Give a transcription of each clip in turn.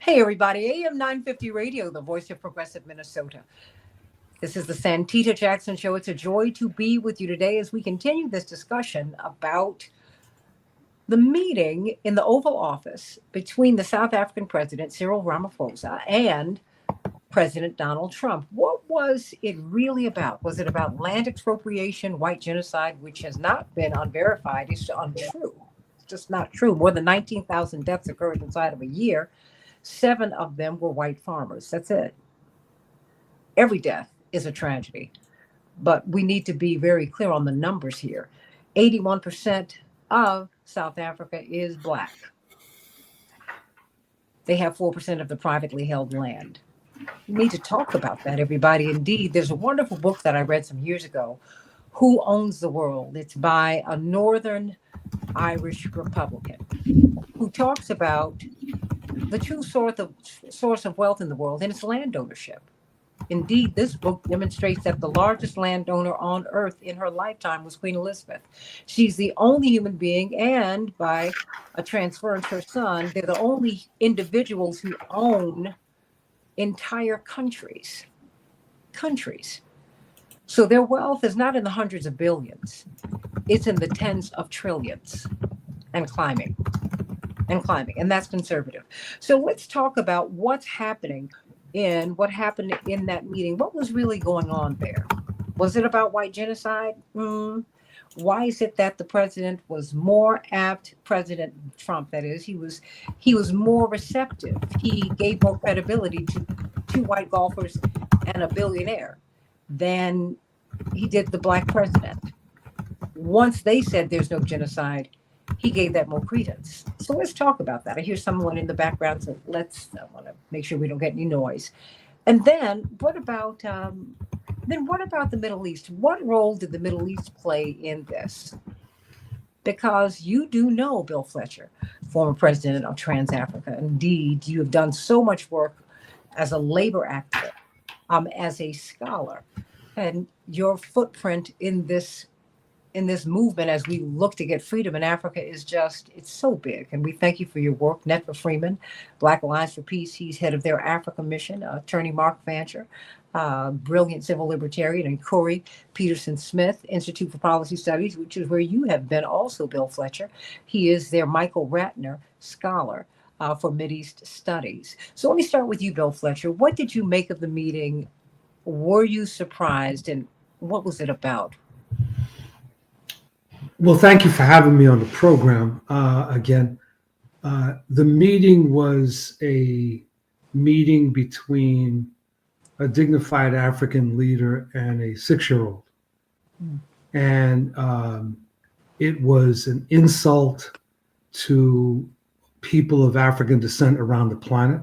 Hey, everybody, AM 950 Radio, the voice of progressive Minnesota. This is the Santita Jackson Show. It's a joy to be with you today as we continue this discussion about the meeting in the Oval Office between the South African president, Cyril Ramaphosa, and President Donald Trump. What was it really about? Was it about land expropriation, white genocide, which has not been unverified? It's untrue. It's just not true. More than 19,000 deaths occurred inside of a year. 7 of them were white farmers. That's it. Every death is a tragedy, but we need to be very clear on the numbers here. 81% of South Africa is Black. They have 4% of the privately held land. We need to talk about that, everybody. Indeed, there's a wonderful book that I read some years ago, Who Owns the World? It's by a Northern Irish Republican who talks about the true source of wealth in the world, and it's land ownership. Indeed, this book demonstrates that the largest landowner on earth in her lifetime was Queen Elizabeth. She's the only human being, and by a transference, her son, they're the only individuals who own entire countries. Countries. So their wealth is not in the hundreds of billions, it's in the tens of trillions and climbing. And that's conservative. So let's talk about what happened in that meeting. What was really going on there? Was it about white genocide? Why is it that the president was more apt, President Trump, that is, he was more receptive. He gave more credibility to 2 white golfers and a billionaire than he did the Black president. Once they said there's no genocide, he gave that more credence. So let's talk about that. I hear someone in the background, so I want to make sure we don't get any noise. And then what about the Middle East? What role did the Middle East play in this? Because you do know Bill Fletcher, former president of Trans Africa. Indeed, you have done so much work as a labor activist, as a scholar, and your footprint in this movement as we look to get freedom in Africa it's so big. And we thank you for your work. Netfa Freeman, Black Alliance for Peace, he's head of their Africa mission. Attorney Mark Fancher, brilliant civil libertarian, and Corey Peterson Smith, Institute for Policy Studies, which is where you have been also, Bill Fletcher. He is their Michael Ratner scholar for Mideast Studies. So let me start with you, Bill Fletcher. What did you make of the meeting? Were you surprised? And what was it about? Well, thank you for having me on the program again. The meeting was a meeting between a dignified African leader and a 6-year-old. And it was an insult to people of African descent around the planet.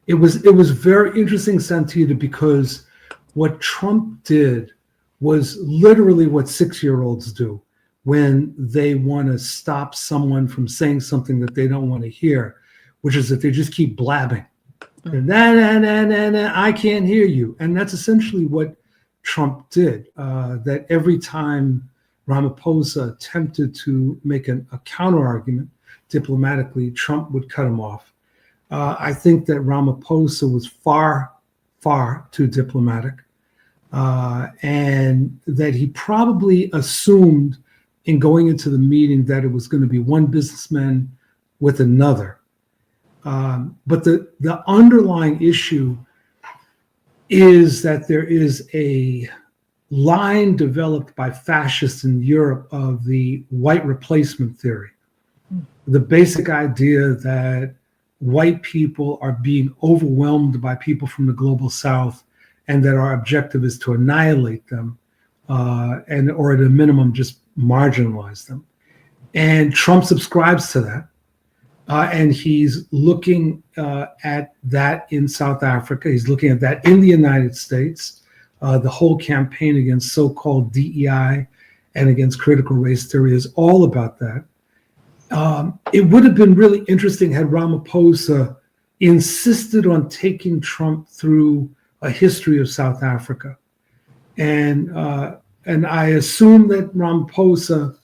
It was very interesting, Santita, because what Trump did was literally what 6-year-olds do when they want to stop someone from saying something that they don't want to hear, which is that they just keep blabbing. I can't hear you. And that's essentially what Trump did, that every time Ramaphosa attempted to make a counter argument diplomatically, Trump would cut him off. I think that Ramaphosa was far, far too diplomatic. And that he probably assumed in going into the meeting that it was going to be one businessman with another. But the underlying issue is that there is a line developed by fascists in Europe of the white replacement theory. The basic idea that white people are being overwhelmed by people from the global South, and that our objective is to annihilate them, or at a minimum, just marginalize them. And Trump subscribes to that. And he's looking at that in South Africa. He's looking at that in the United States. The whole campaign against so-called DEI and against critical race theory is all about that. It would have been really interesting had Ramaphosa insisted on taking Trump through a history of South Africa. And I assume that Ramaphosa,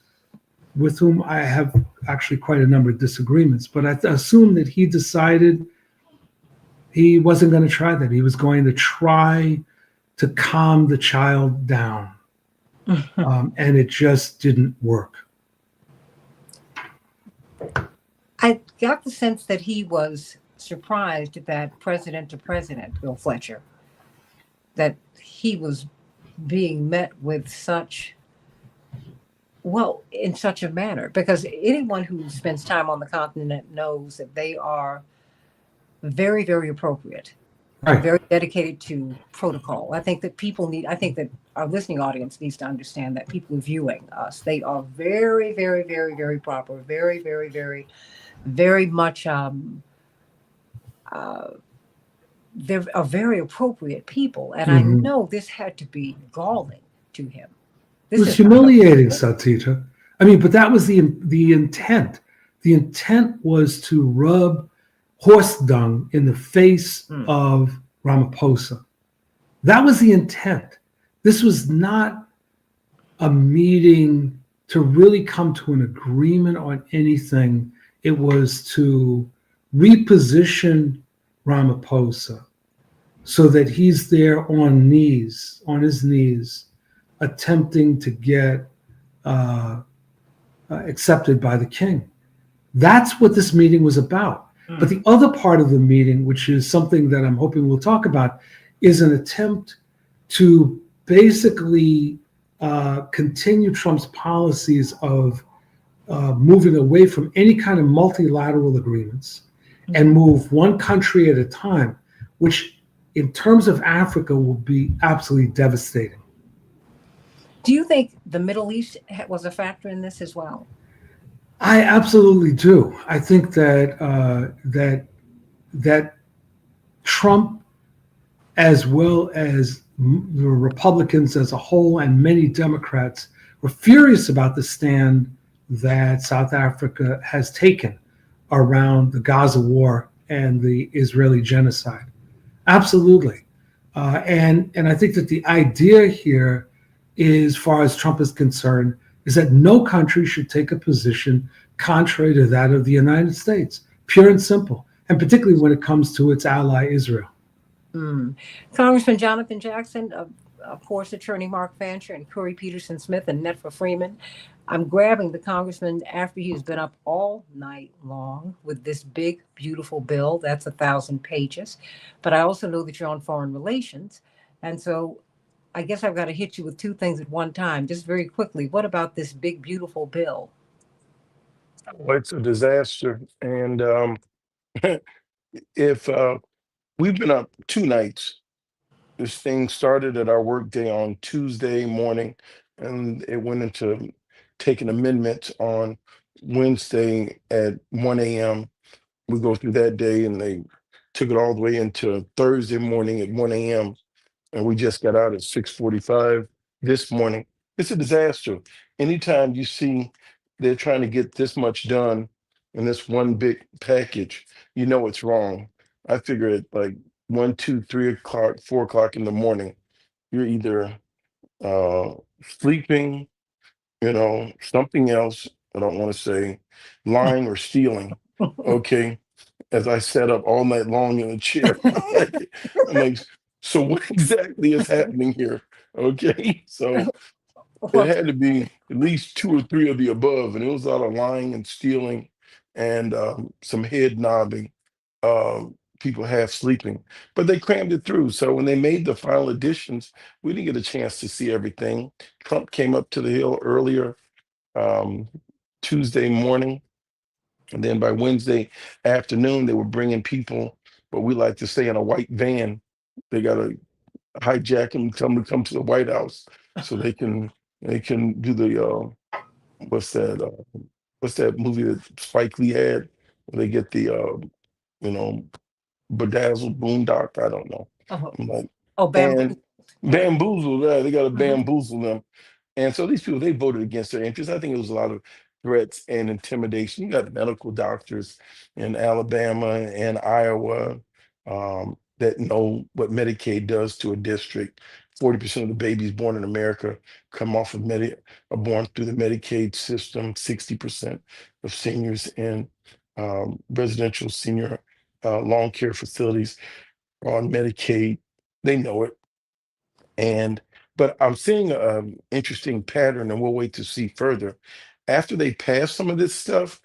with whom I have actually quite a number of disagreements, but I assume that he decided he wasn't going to try that. He was going to try to calm the child down. And it just didn't work. I got the sense that he was surprised that president to president, Bill Fletcher, that he was being met with such, well, in such a manner, because anyone who spends time on the continent knows that they are very, very appropriate, Right. very dedicated to protocol. I think that our listening audience needs to understand that people viewing us, they are very, very, very, very proper, very, very, very, very much, uh, they're a very appropriate people. And I Mhm. know this had to be galling to him. It This was is not humiliating, Santita. I mean, but that was the intent. The intent was to rub horse dung in the face Mm. of Ramaphosa. That was the intent. This was not a meeting to really come to an agreement on anything. It was to reposition Ramaphosa so that he's there on his knees, attempting to get uh, accepted by the king. That's what this meeting was about. But Mm. the other part of the meeting, which is something that I'm hoping we'll talk about, is an attempt to basically continue Trump's policies of moving away from any kind of multilateral agreements and move one country at a time, which in terms of Africa will be absolutely devastating. Do you think the Middle East was a factor in this as well? I absolutely do. I think that that Trump, as well as the Republicans as a whole, and many Democrats, were furious about the stand that South Africa has taken around the Gaza war and the Israeli genocide. Absolutely. And I think that the idea here, as far as Trump is concerned, is that no country should take a position contrary to that of the United States, pure and simple, and particularly when it comes to its ally Israel. Mm. Congressman Jonathan Jackson, of course, Attorney Mark Fancher and Corey Peterson Smith and Netfa Freeman. I'm grabbing the congressman after he's been up all night long with this big, beautiful bill. That's 1,000 pages. But I also know that you're on foreign relations. And so I guess I've got to hit you with two things at one time, just very quickly. What about this big, beautiful bill? Well, it's a disaster. And if we've been up 2 nights, this thing started at our work day on Tuesday morning, and it went into taking amendments on Wednesday at 1 a.m. We go through that day, and they took it all the way into Thursday morning at 1 a.m. And we just got out at 6:45 this morning. It's a disaster. Anytime you see they're trying to get this much done in this one big package, you know it's wrong. I figure at like 1, 2, 3 o'clock, 4 o'clock in the morning, you're either uh, sleeping, something else. I don't want to say lying or stealing. Okay, as I sat up all night long in a chair. I'm like, so what exactly is happening here? Okay, so it Well, had to be at least two or three of the above, and it was a lot of lying and stealing and some head nodding, people half sleeping. But they crammed it through. So when they made the final additions, we didn't get a chance to see everything. Trump came up to the Hill earlier um, Tuesday morning, and then by Wednesday afternoon, they were bringing people, but we like to stay in a white van. They got to hijack them, tell them to come to the White House so they can do the what's that what's that movie that Spike Lee had where they get the you know bedazzled boondock. I don't know. oh, I'm like, oh, bamboo. and Yeah. bamboozle. Yeah, they got to Mhm. bamboozle them. And so these people, they voted against their interests. I think it was a lot of threats and intimidation. You got medical doctors in Alabama and Iowa that know what Medicaid does to a district. 40% of the babies born in America come off of are born through the Medicaid system. 60% of seniors in residential senior long care facilities are on Medicaid. They know it. And but I'm seeing an interesting pattern, and we'll wait to see further. After they pass some of this stuff,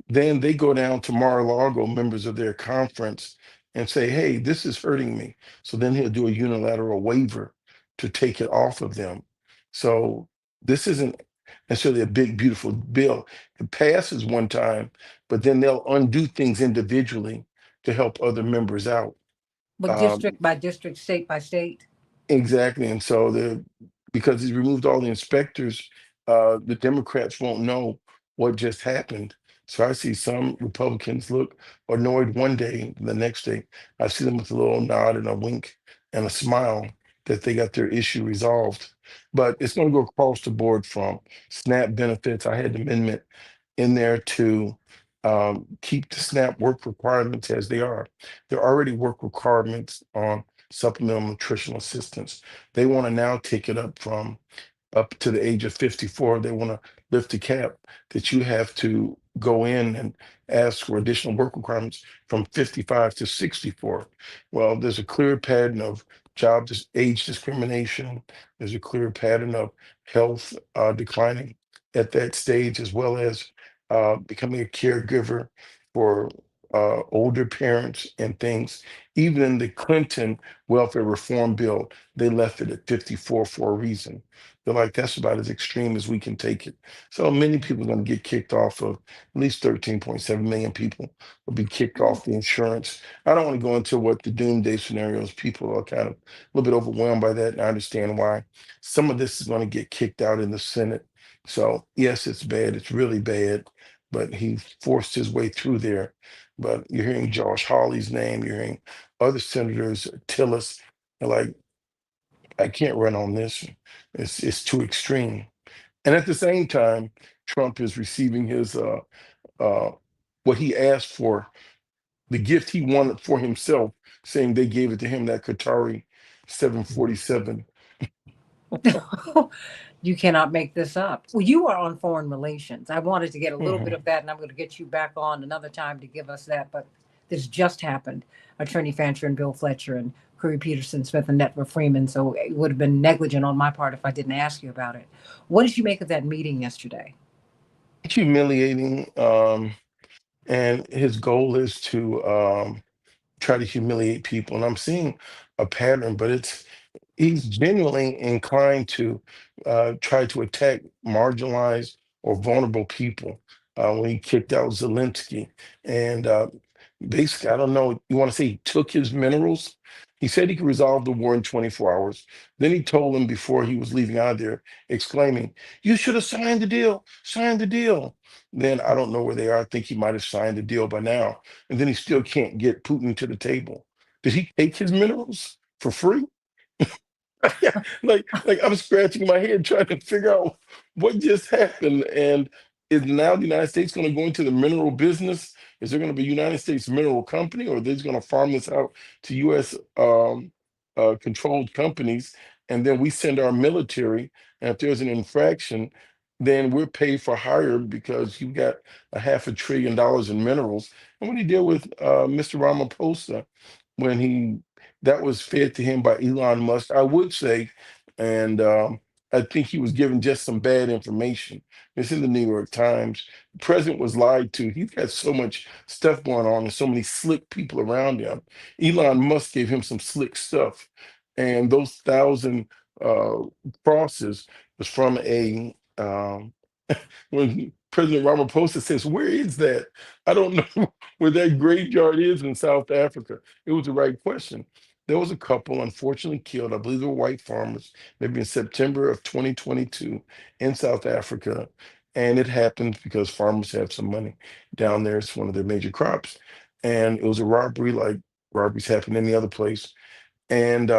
then they go down to Mar-a-Lago, members of their conference, and say, "Hey, this is hurting me." So then he'll do a unilateral waiver to take it off of them. So this isn't necessarily a big, beautiful bill. It passes one time, but then they'll undo things individually to help other members out. But Um, district by district, state by state. Exactly. And so because he's removed all the inspectors, the Democrats won't know what just happened. So I see some Republicans look annoyed one day, the next day, I see them with a little nod and a wink and a smile that they got their issue resolved. But it's going to go across the board from SNAP benefits. I had an amendment in there to keep the SNAP work requirements as they are. There are already work requirements on supplemental nutritional assistance. They want to now take it up to the age of 54. They want to lift the cap that you have to go in and ask for additional work requirements from 55 to 64. Well, there's a clear pattern of age discrimination. There's a clear pattern of health declining at that stage, as well as becoming a caregiver for older parents and things. Even in the Clinton welfare reform bill, they left it at 54 for a reason. They're like, that's about as extreme as we can take it. So many people are going to get kicked off of, at least 13.7 million people will be kicked off the insurance. I don't want to go into what the doomsday scenarios, people are kind of a little bit overwhelmed by that. And I understand why. Some of this is going to get kicked out in the Senate. So yes, it's bad. It's really bad. But he forced his way through there. But you're hearing Josh Hawley's name, you're hearing other senators, Tillis, they're like, I can't run on this. It's too extreme. And at the same time, Trump is receiving his uh what he asked for, the gift he wanted for himself, saying they gave it to him, that Qatari 747. You cannot make this up. Well, you are on foreign relations. I wanted to get a little bit Mhm. of that, and I'm going to get you back on another time to give us that. But this just happened. Attorney Fancher and Bill Fletcher and Curry Peterson, Smith and Network Freeman. So it would have been negligent on my part if I didn't ask you about it. What did you make of that meeting yesterday? It's humiliating. And his goal is to try to humiliate people. And I'm seeing a pattern, but he's genuinely inclined to try to attack marginalized or vulnerable people. When he kicked out Zelensky, and basically, I don't know, you want to say he took his minerals? He said he could resolve the war in 24 hours. Then he told him before he was leaving out of there, exclaiming, "You should have signed the deal, signed the deal." Then I don't know where they are. I think he might have signed the deal by now. And then he still can't get Putin to the table. Did he take his minerals for free? Yeah, like I'm scratching my head trying to figure out what just happened. And is now the United States going to go into the mineral business? Is there going to be a United States mineral company, or are they just going to farm this out to U.S. Controlled companies, and then we send our military, and if there's an infraction, then we're paid for hire because you got a $500 billion in minerals. And what he did with Mr. Ramaphosa when he that was fed to him by Elon Musk, I would say, and I think he was given just some bad information. It's in the New York Times. The president was lied to. He's got so much stuff going on and so many slick people around him. Elon Musk gave him some slick stuff, and those 1,000 uh, crosses was from a when President Ramaphosa says, "Where is that? I don't know where that graveyard is in South Africa." It was the right question. There was a couple unfortunately killed. I believe they were white farmers, maybe in September of 2022 in South Africa. And it happened because farmers have some money down there. It's one of their major crops. And it was a robbery like robberies happen any other place. And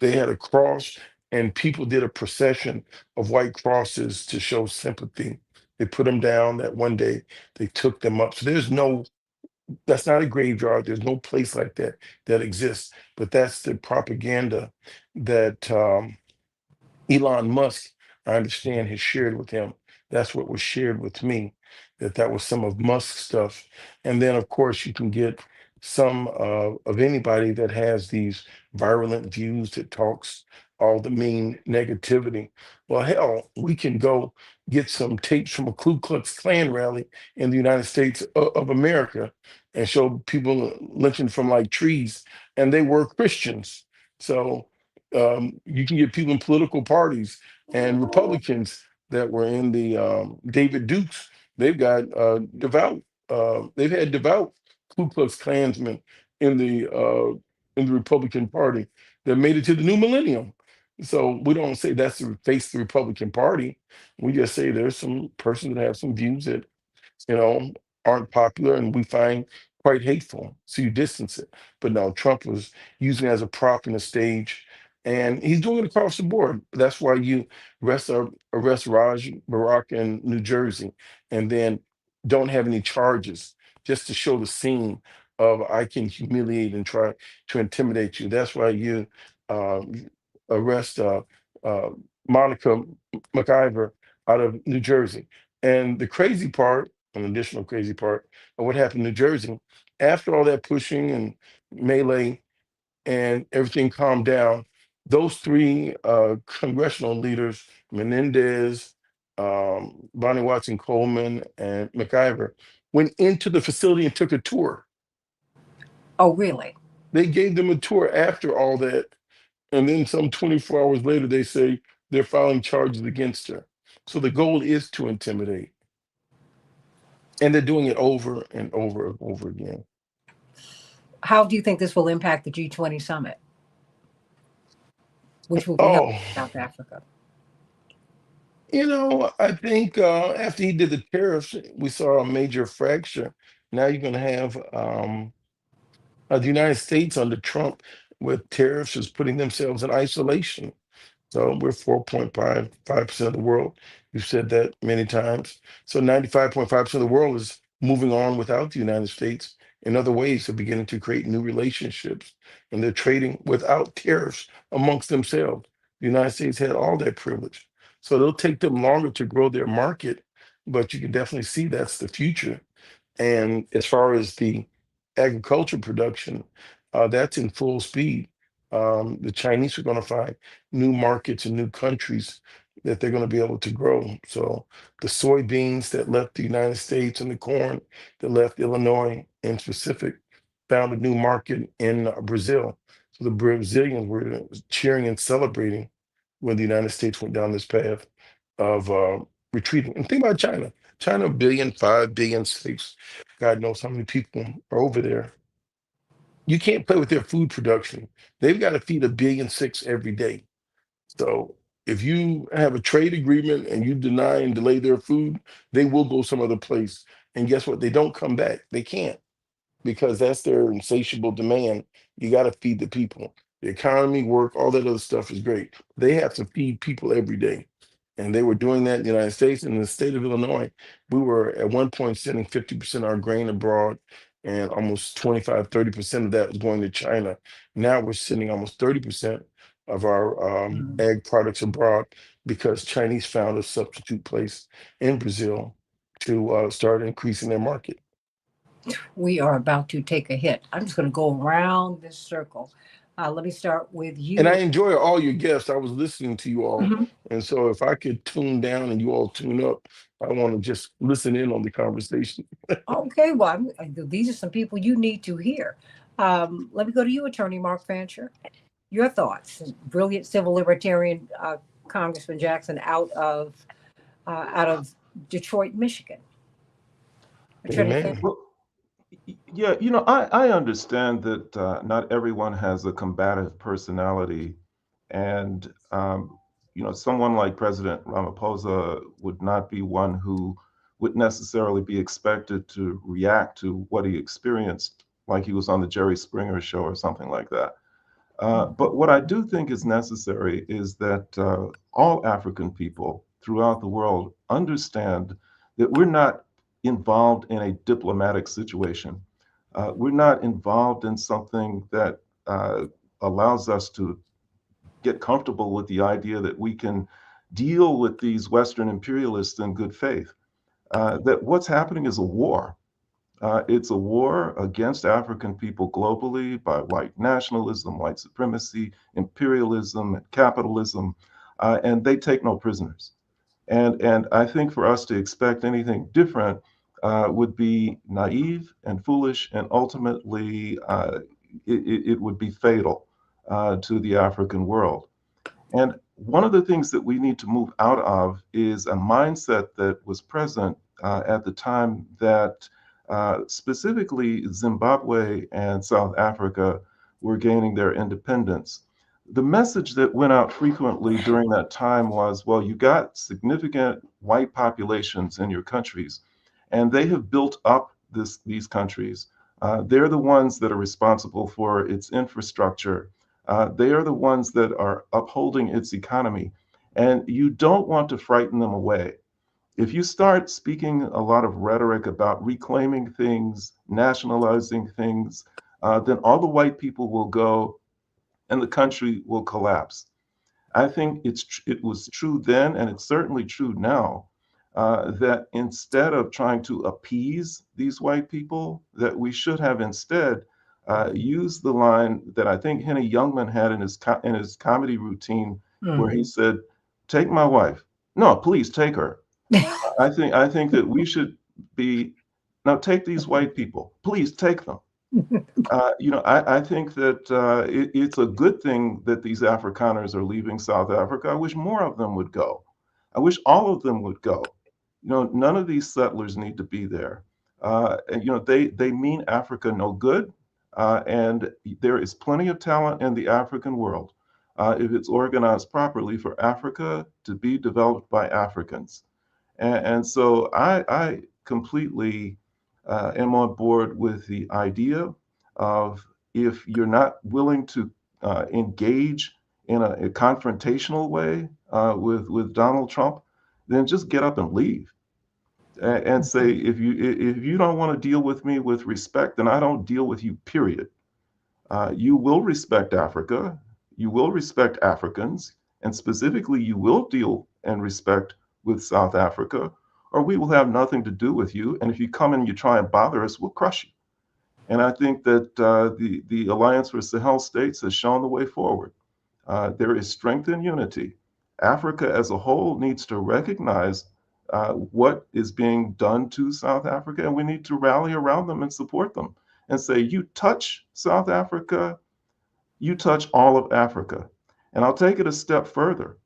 they had a cross, and people did a procession of white crosses to show sympathy. They put them down that one day, they took them up. So there's no That's not a graveyard. There's no place like that that exists. But that's the propaganda that Elon Musk, I understand, has shared with him. That's what was shared with me, that that was some of Musk's stuff. And then, of course, you can get some of anybody that has these virulent views that talks all the mean negativity. Well, hell, we can go get some tapes from a Ku Klux Klan rally in the United States of America and show people lynching from like trees, and they were Christians. So you can get people in political parties and Republicans that were in the David Dukes. They've got devout. They've had devout Ku Klux Klansmen in the Republican Party that made it to the new millennium. So we don't say that's the face of the Republican Party. We just say there's some persons that have some views that you know, aren't popular and we find quite hateful. So you distance it. But no, Trump was using it as a prop in the stage. And he's doing it across the board. That's why you arrest Raj Barak in New Jersey and then don't have any charges just to show the scene of I can humiliate and try to intimidate you. That's why you uh, arrest uh, Monica McIver out of New Jersey. And the crazy part, an additional crazy part of what happened in New Jersey, after all that pushing and melee and everything calmed down, those three congressional leaders, Menendez, Bonnie Watson Coleman, and McIver, went into the facility and took a tour. Oh, really? They gave them a tour after all that. And then some 24 hours later, they say they're filing charges against her. So the goal is to intimidate. And they're doing it over and over and over again. How do you think this will impact the G20 summit, which will be held Oh, in South Africa? I think after he did the tariffs, we saw a major fracture. Now you're going to have the United States under Trump with tariffs is putting themselves in isolation. So we're 4.55% of the world. You've said that many times. So 95.5% of the world is moving on without the United States in other ways. They're beginning to create new relationships and they're trading without tariffs amongst themselves. The United States had all that privilege. So it'll take them longer to grow their market, but you can definitely see that's the future. And as far as the agriculture production, that's in full speed. The Chinese are going to find new markets and new countries that they're going to be able to grow. So the soybeans that left the United States and the corn that left Illinois in specific found a new market in Brazil. So the Brazilians were cheering and celebrating when the United States went down this path of retreating. And think about China. China, 1.5 billion, 1.6 billion. God knows how many people are over there. You can't play with their food production. They've got to feed 1.6 billion every day. So if you have a trade agreement and you deny and delay their food, they will go some other place. And guess what? They don't come back. They can't because that's their insatiable demand. You got to feed the people. The economy, work, all that other stuff is great. They have to feed people every day. And they were doing that in the United States. In the state of Illinois, we were at one point sending 50% of our grain abroad, and almost 25, 30% of that was going to China. Now we're sending almost 30% of our Mhm. ag products abroad because Chinese found a substitute place in Brazil to start increasing their market. We are about to take a hit. I'm just going to go around this circle. Let me start with And I you. enjoy all your guests. I was listening to you all. Mhm. And so if I could tune down and you all tune up, I want to just listen in on the conversation. Okay, well, these are some people you need to hear. Let me go to you, Attorney Mark Fancher. Your thoughts. Brilliant civil libertarian Congressman Jackson out of Detroit, Michigan. Attorney Fancher. Amen. Well, yeah, I understand that not everyone has a combative personality. And, someone like President Ramaphosa would not be one who would necessarily be expected to react to what he experienced, like he was on the Jerry Springer show or something like that. But what I do think is necessary is that all African people throughout the world understand that we're not involved in a diplomatic situation. We're not involved in something that allows us to get comfortable with the idea that we can deal with these Western imperialists in good faith. That what's happening is a war. It's a war against African people globally by white nationalism, white supremacy, imperialism, and capitalism, and they take no prisoners. And I think for us to expect anything different would be naive and foolish, and ultimately it would be fatal to the African world. And one of the things that we need to move out of is a mindset that was present at the time that specifically Zimbabwe and South Africa were gaining their independence. The message that went out frequently during that time was, well, you got significant white populations in your countries, and they have built up these countries. They're the ones that are responsible for its infrastructure. They are the ones that are upholding its economy. And you don't want to frighten them away. If you start speaking a lot of rhetoric about reclaiming things, nationalizing things, then all the white people will go and the country will collapse. I think it was true then, and it's certainly true now, that instead of trying to appease these white people, that we should have instead used the line that I think Henny Youngman had in his comedy routine, where he said, "Take my wife." No, please take her. I think that we should be, now take these white people, please take them. I think that it's a good thing that these Afrikaners are leaving South Africa. I wish more of them would go. I wish all of them would go. None of these settlers need to be there. They mean Africa no good, and there is plenty of talent in the African world if it's organized properly for Africa to be developed by Africans. And so I completely am on board with the idea of, if you're not willing to engage in a confrontational way with Donald Trump, then just get up and leave. And say, if you don't want to deal with me with respect, then I don't deal with you, period. You will respect Africa, you will respect Africans, and specifically, you will deal and respect with South Africa, or we will have nothing to do with you. And if you come and you try and bother us, we'll crush you. And I think that the Alliance for Sahel States has shown the way forward. There is strength in unity. Africa as a whole needs to recognize what is being done to South Africa, and we need to rally around them and support them and say, you touch South Africa, you touch all of Africa. And I'll take it a step further.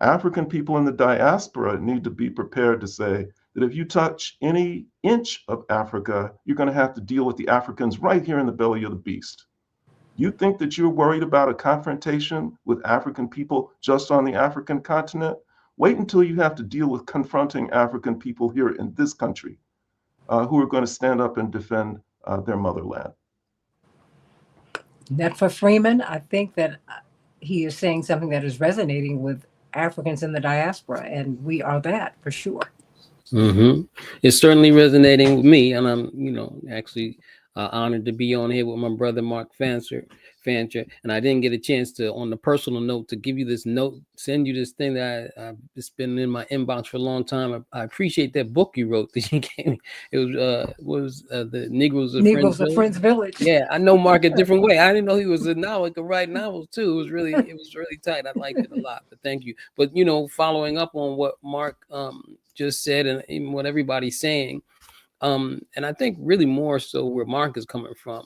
African people in the diaspora need to be prepared to say that if you touch any inch of Africa, you're going to have to deal with the Africans right here in the belly of the beast. You think that you're worried about a confrontation with African people just on the African continent? Wait until you have to deal with confronting African people here in this country who are going to stand up and defend their motherland. Netfa Freeman, I think that he is saying something that is resonating with Africans in the diaspora, and we are that for sure. Mm-hmm. It's certainly resonating with me, and I'm, actually honored to be on here with my brother Mark Fancher. And I didn't get a chance to, on the personal note, to give you this note, send you this thing that it's been in my inbox for a long time. I appreciate that book you wrote that you gave me. It was the Negroes of Friends Village. Yeah, I know Mark a different way. I didn't know he was a novel. He could write novels too. It was really tight. I liked it a lot. But thank you. But following up on what Mark just said, and even what everybody's saying, and I think really more so where Mark is coming from,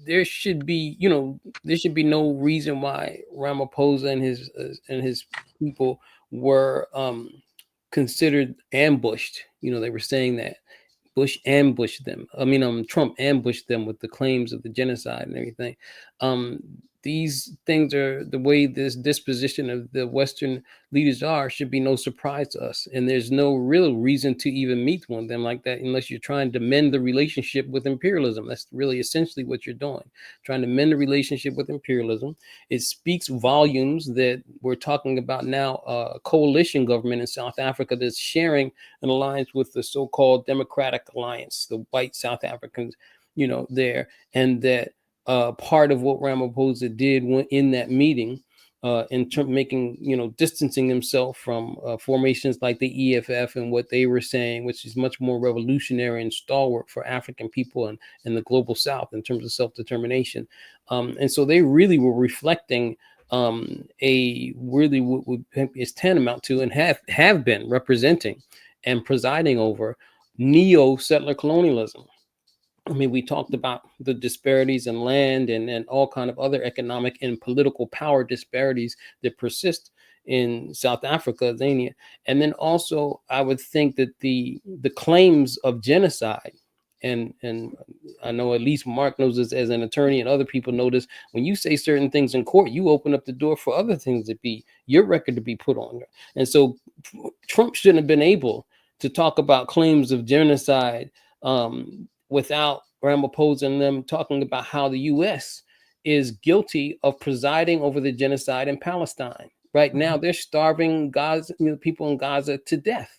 there should be no reason why Ramaphosa and his people were considered ambushed. They were saying that Bush ambushed them. Trump ambushed them with the claims of the genocide and everything. these things are the way this disposition of the Western leaders are should be no surprise to us. And there's no real reason to even meet one of them like that unless you're trying to mend the relationship with imperialism. That's really essentially what you're doing, trying to mend the relationship with imperialism. It speaks volumes that we're talking about now a coalition government in South Africa that's sharing an alliance with the so-called Democratic Alliance, the white South Africans, there, and that part of what Ramaphosa did in that meeting, in terms of making, distancing himself from formations like the EFF and what they were saying, which is much more revolutionary and stalwart for African people and the global South in terms of self-determination. And so they really were reflecting a really what is tantamount to and have been representing and presiding over neo-settler colonialism. I mean, we talked about the disparities in land and all kind of other economic and political power disparities that persist in South Africa, Zania. And then also, I would think that the claims of genocide, and I know at least Mark knows this as an attorney, and other people know this. When you say certain things in court, you open up the door for other things to be your record to be put on there. And so, Trump shouldn't have been able to talk about claims of genocide without Ramaphosa and them talking about how the U.S. is guilty of presiding over the genocide in Palestine. Right now, they're starving Gaza, people in Gaza to death.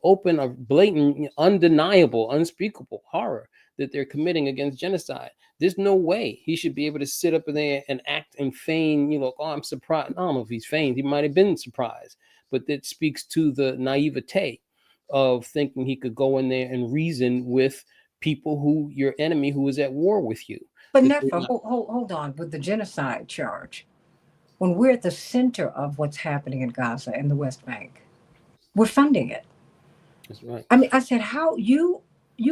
Open, a blatant, undeniable, unspeakable horror that they're committing against genocide. There's no way he should be able to sit up in there and act and feign, oh, I'm surprised. I don't know if he's feigned. He might have been surprised, but that speaks to the naivete of thinking he could go in there and reason with people who your enemy who is at war with you. But Nefa, hold on with the genocide charge. When we're at the center of what's happening in Gaza and the West Bank, we're funding it. That's right. I mean, I said, how you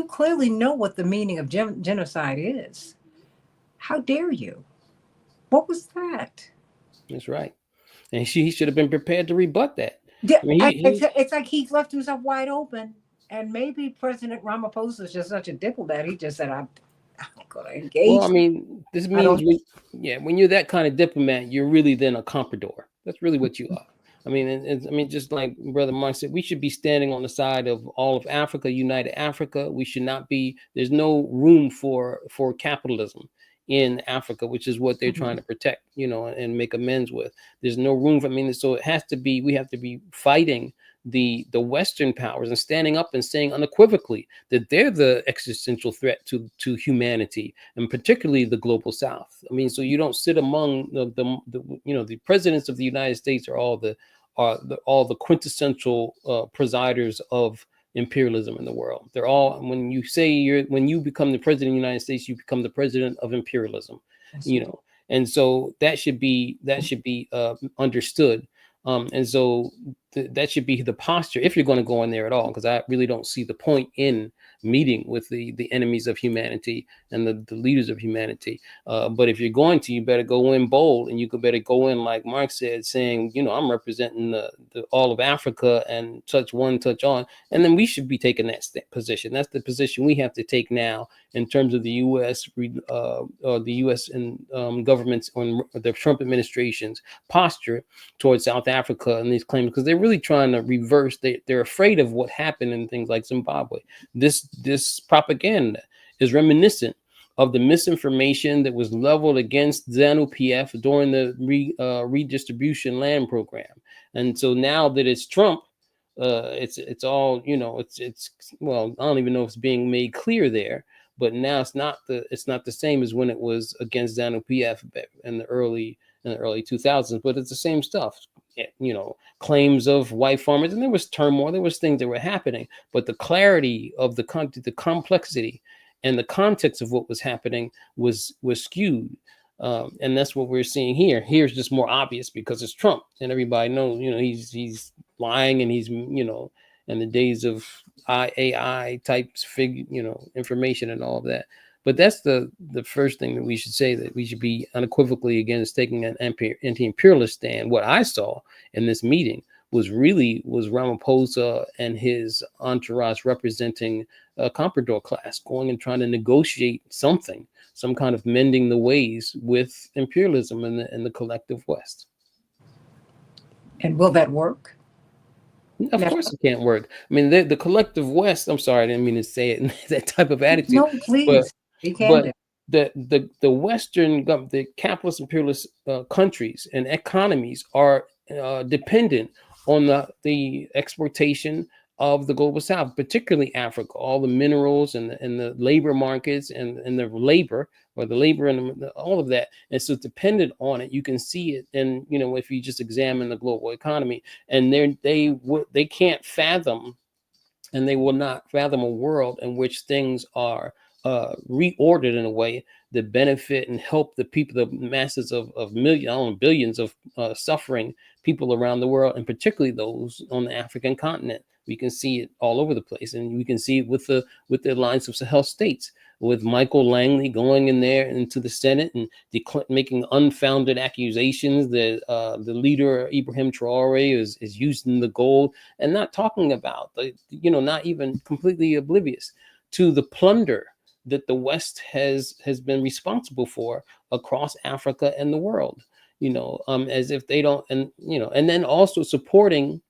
clearly know what the meaning of genocide is. How dare you? What was that? That's right. And he should have been prepared to rebut that. Yeah, I mean, it's like he's left himself wide open. And maybe President Ramaphosa is just such a diplomat. He just said, I'm going to engage. Well, I mean, this means, when you're that kind of diplomat, you're really then a comprador. That's really what you are. I mean, just like Brother Mark said, we should be standing on the side of all of Africa, united Africa. We should not be, there's no room for capitalism in Africa, which is what they're trying to protect, and make amends with. There's no room for, so it has to be, we have to be fighting the Western powers and standing up and saying unequivocally that they're the existential threat to humanity, and particularly the global South. I mean, so you don't sit among the presidents of the United States are all the quintessential presiders of imperialism in the world. They're all, when you become the president of the United States, you become the president of imperialism, and so that should be understood. And so that should be the posture if you're going to go in there at all, because I really don't see the point in meeting with the enemies of humanity and the leaders of humanity. But if you're going to, you better go in bold, and you could better go in, like Mark said, saying, I'm representing the all of Africa and touch one, touch on. And then we should be taking that position. That's the position we have to take now in terms of the U.S. or the U.S. and governments on the Trump administration's posture towards South Africa and these claims, because they're really trying to reverse. They're afraid of what happened in things like Zimbabwe. This propaganda is reminiscent of the misinformation that was leveled against ZANU-PF during the redistribution land program. And so now that it's Trump, it's all, it's well, I don't even know if it's being made clear there, but now it's not the same as when it was against ZANU-PF in the early 2000s, but it's the same stuff. Claims of white farmers, and there was turmoil, there was things that were happening, but the clarity of the complexity and the context of what was happening was skewed, and that's what we're seeing here. Here's just more obvious because it's Trump, and everybody knows, he's lying, and he's, in the days of AI type information and all of that. But that's the first thing that we should say, that we should be unequivocally against taking an anti-imperialist stand. What I saw in this meeting was Ramaphosa and his entourage representing a comprador class going and trying to negotiate something, some kind of mending the ways with imperialism in the collective West. And will that work? Of course it can't work. I mean, the collective West, I'm sorry, I didn't mean to say it in that type of attitude. No, please, be candid. But the Western, the capitalist imperialist countries and economies are dependent on the exportation of the global South, particularly Africa, all the minerals and the labor markets and the labor and all of that. And so it's dependent on it. You can see it. And, you know, if you just examine the global economy, and they can't fathom, and they will not fathom a world in which things are reordered in a way that benefit and help the people, the masses of millions, billions of suffering people around the world, and particularly those on the African continent. We can see it all over the place, and we can see it with the alliance of Sahel states, with Michael Langley going in there into the Senate and making unfounded accusations that the leader Ibrahim Traore is using the gold, and not talking about not even completely oblivious to the plunder that the West has been responsible for across Africa and the world, as if they don't, and then also supporting,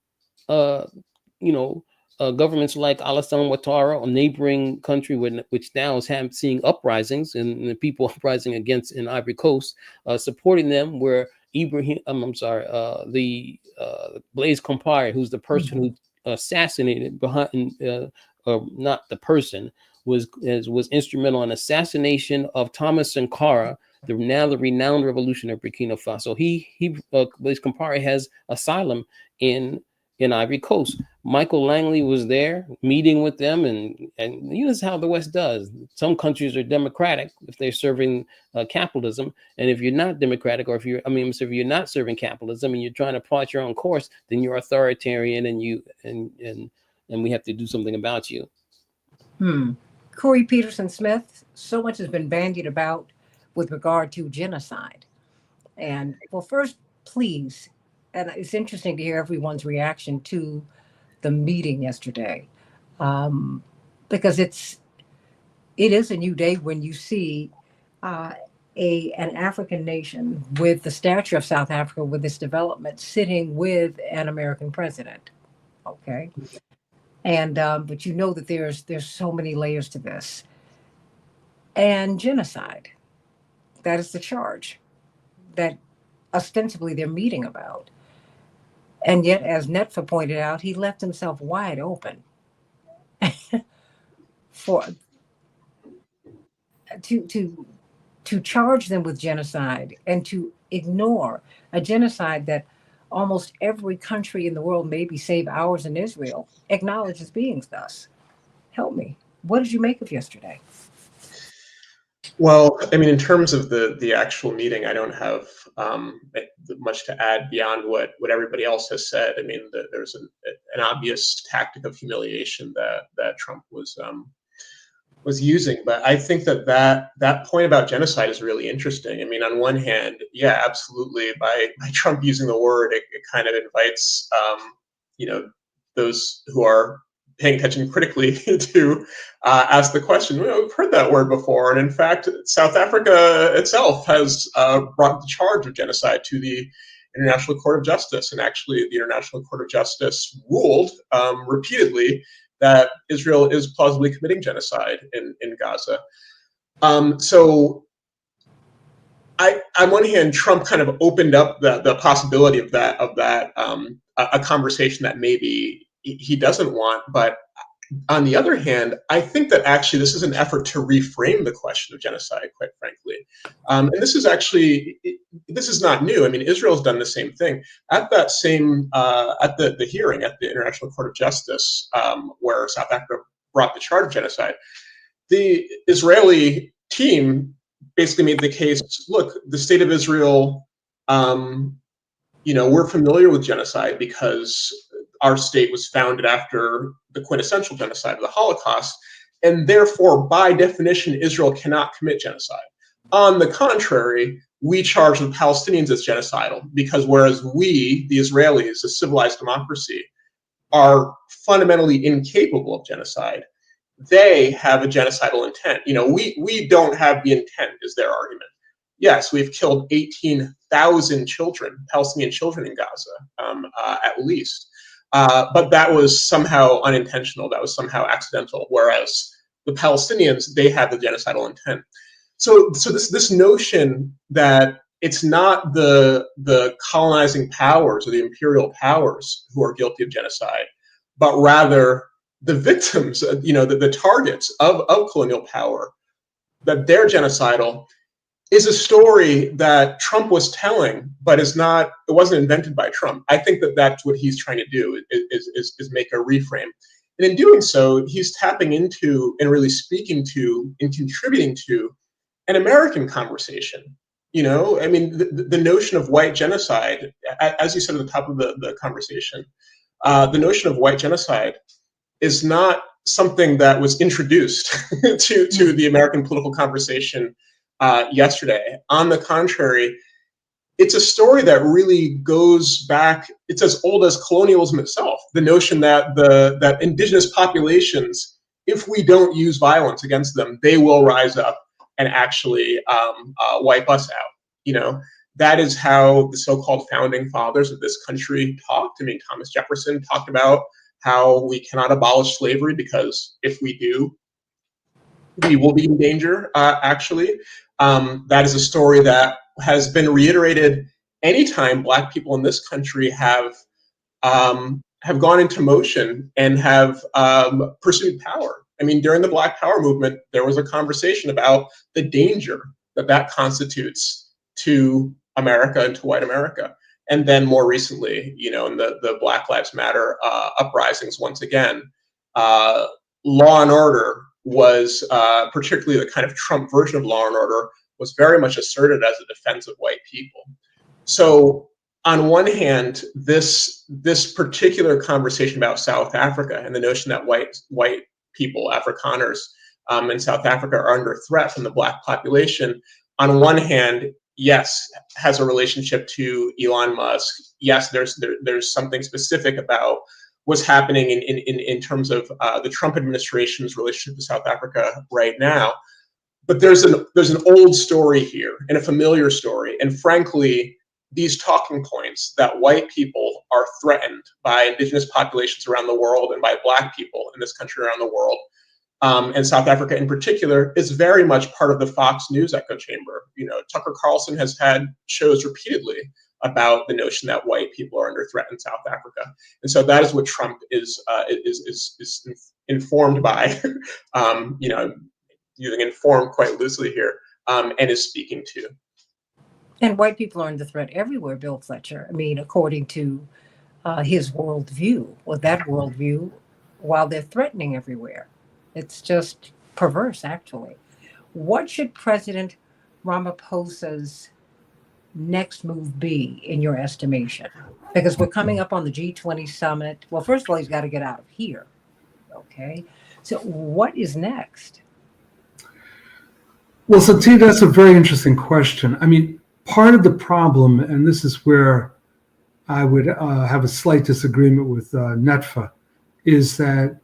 governments like Alassane Ouattara, a neighboring country which now is seeing uprisings and the people uprising against in Ivory Coast, supporting them, where Blaise Compaoré, who's the person who assassinated not the person, was instrumental in assassination of Thomas Sankara, the renowned revolutionary of Burkina Faso. Blaise Compaoré has asylum in Ivory Coast. Michael Langley was there meeting with them, and this is how the West does. Some countries are democratic if they're serving capitalism, and if you're not democratic, or if you're not serving capitalism and you're trying to plot your own course, then you're authoritarian, and we have to do something about you. Corey Peterson Smith, so much has been bandied about with regard to genocide. And well, first, please, and it's interesting to hear everyone's reaction to the meeting yesterday, because it is a new day when you see an African nation with the stature of South Africa, with this development, sitting with an American president. Okay. And but that there's so many layers to this. And genocide, that is the charge that ostensibly they're meeting about. And yet, as Netfa pointed out, he left himself wide open to charge them with genocide and to ignore a genocide that almost every country in the world, maybe save ours in Israel, acknowledges being thus. Help me. What did you make of yesterday? Well, I mean, in terms of the actual meeting, I don't have much to add beyond what everybody else has said. I mean, there's an obvious tactic of humiliation that Trump was using, but I think that point about genocide is really interesting. I mean, on one hand, yeah, absolutely, by Trump using the word, it kind of invites those who are paying attention critically to ask the question, we've heard that word before. And in fact, South Africa itself has brought the charge of genocide to the International Court of Justice. And actually, the International Court of Justice ruled repeatedly that Israel is plausibly committing genocide in Gaza. So on one hand, Trump kind of opened up the possibility of that a conversation that maybe he doesn't want. But on the other hand, I think that actually this is an effort to reframe the question of genocide, quite frankly. And this is not new. I mean, Israel's done the same thing. At that same, at the hearing at the International Court of Justice, where South Africa brought the charge of genocide, the Israeli team basically made the case, look, the state of Israel, we're familiar with genocide because our state was founded after the quintessential genocide of the Holocaust, and therefore, by definition, Israel cannot commit genocide. On the contrary, we charge the Palestinians as genocidal because whereas we, the Israelis, a civilized democracy, are fundamentally incapable of genocide, they have a genocidal intent. We don't have the intent, is their argument. Yes, we've killed 18,000 children, Palestinian children in Gaza, at least. But that was somehow unintentional. That was somehow accidental. Whereas the Palestinians, they have the genocidal intent. So this notion that it's not the colonizing powers or the imperial powers who are guilty of genocide, but rather the victims, the targets of colonial power, that they're genocidal, is a story that Trump was telling, but it wasn't invented by Trump. I think that that's what he's trying to do is make a reframe. And in doing so, he's tapping into and really speaking to and contributing to an American conversation. I mean, the notion of white genocide, as you said at the top of the conversation, the notion of white genocide is not something that was introduced to the American political conversation yesterday. On the contrary, it's a story that really goes back. It's as old as colonialism itself. The notion that that indigenous populations, if we don't use violence against them, they will rise up and actually wipe us out. That is how the so-called founding fathers of this country talked. I mean, Thomas Jefferson talked about how we cannot abolish slavery because if we do, we will be in danger, actually. That is a story that has been reiterated anytime Black people in this country have gone into motion and have pursued power. I mean, during the Black Power movement, there was a conversation about the danger that constitutes to America and to white America. And then more recently, in the Black Lives Matter uprisings, once again, law and order was, particularly the kind of Trump version of law and order, was very much asserted as a defense of white people. So on one hand, this particular conversation about South Africa and the notion that white people, Afrikaners in South Africa are under threat from the Black population, on one hand, yes, has a relationship to Elon Musk. Yes, there's something specific about what's happening in terms of the Trump administration's relationship to South Africa right now. But there's an old story here and a familiar story. And frankly, these talking points that white people are threatened by indigenous populations around the world and by Black people in this country around the world, and South Africa in particular, is very much part of the Fox News echo chamber. Tucker Carlson has had shows repeatedly about the notion that white people are under threat in South Africa, and so that is what Trump is informed by. Using informed quite loosely here, and is speaking to. And white people are under threat everywhere, Bill Fletcher. I mean, according to his worldview, or that worldview, while they're threatening everywhere. It's just perverse, actually. What should President Ramaphosa's next move be, in your estimation? Because we're coming up on the G20 summit. Well, first of all, he's got to get out of here. Okay. So what is next? Well, Santita, that's a very interesting question. I mean, part of the problem, and this is where I would have a slight disagreement with Netfa, is that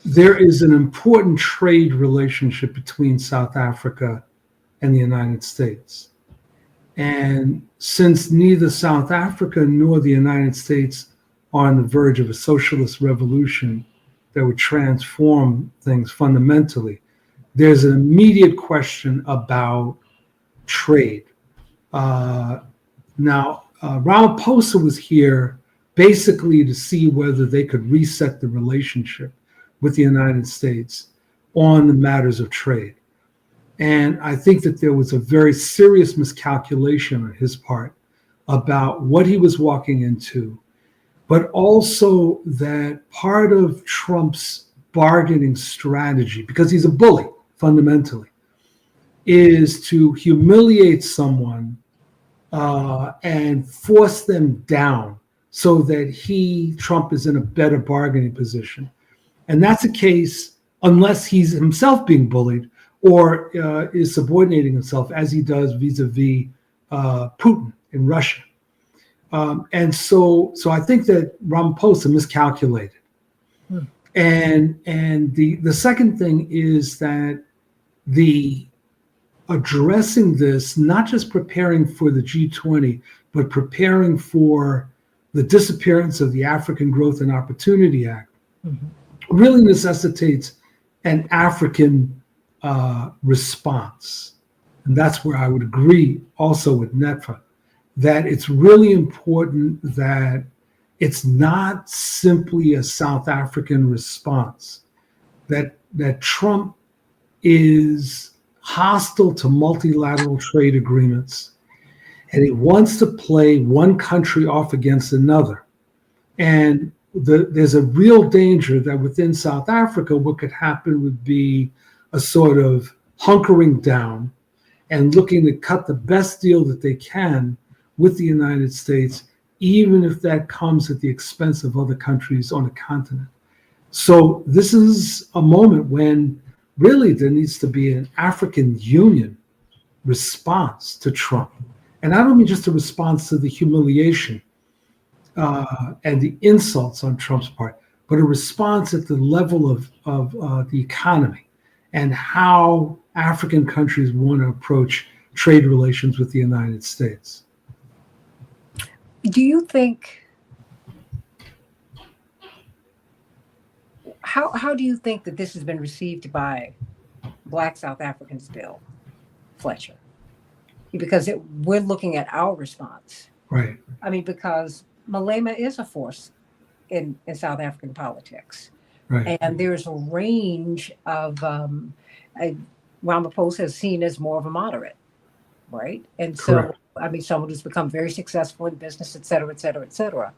there is an important trade relationship between South Africa and the United States. And since neither South Africa nor the United States are on the verge of a socialist revolution that would transform things fundamentally, there's an immediate question about trade. Now, Ramaphosa was here basically to see whether they could reset the relationship with the United States on the matters of trade. And I think that there was a very serious miscalculation on his part about what he was walking into, but also that part of Trump's bargaining strategy, because he's a bully fundamentally, is to humiliate someone and force them down so that Trump is in a better bargaining position. And that's a case, unless he's himself being bullied, or is subordinating himself as he does vis-a-vis Putin in Russia. And so I think that Ramaphosa miscalculated. And the second thing is that the addressing this, not just preparing for the G20, but preparing for the disappearance of the African Growth and Opportunity Act, really necessitates an African response. And that's where I would agree also with Netfa, that it's really important that it's not simply a South African response, that Trump is hostile to multilateral trade agreements, and he wants to play one country off against another. And there's a real danger that within South Africa, what could happen would be a sort of hunkering down and looking to cut the best deal that they can with the United States, even if that comes at the expense of other countries on the continent. So this is a moment when really there needs to be an African Union response to Trump. And I don't mean just a response to the humiliation and the insults on Trump's part, but a response at the level of the economy and how African countries want to approach trade relations with the United States. Do you think, how do you think that this has been received by Black South Africans, Bill Fletcher? Because we're looking at our response. Right. I mean, because Malema is a force in South African politics. Right. And there's a range of, Ramaphosa is seen as more of a moderate, right? And so, Correct. I mean, someone who's become very successful in business, et cetera, et cetera, et cetera.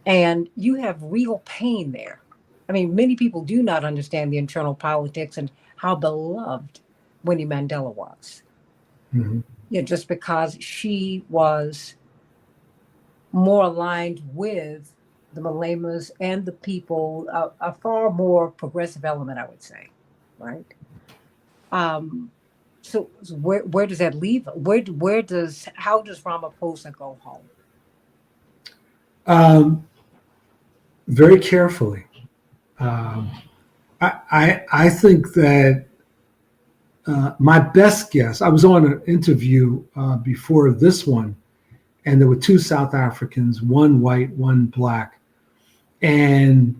And you have real pain there. I mean, many people do not understand the internal politics and how beloved Winnie Mandela was. Mm-hmm. You know, just because she was more aligned with the Malemas and the people, a far more progressive element, I would say, right? So where does that leave? How does Ramaphosa go home? Very carefully. I think that my best guess, I was on an interview before this one, and there were two South Africans, one white, one black. And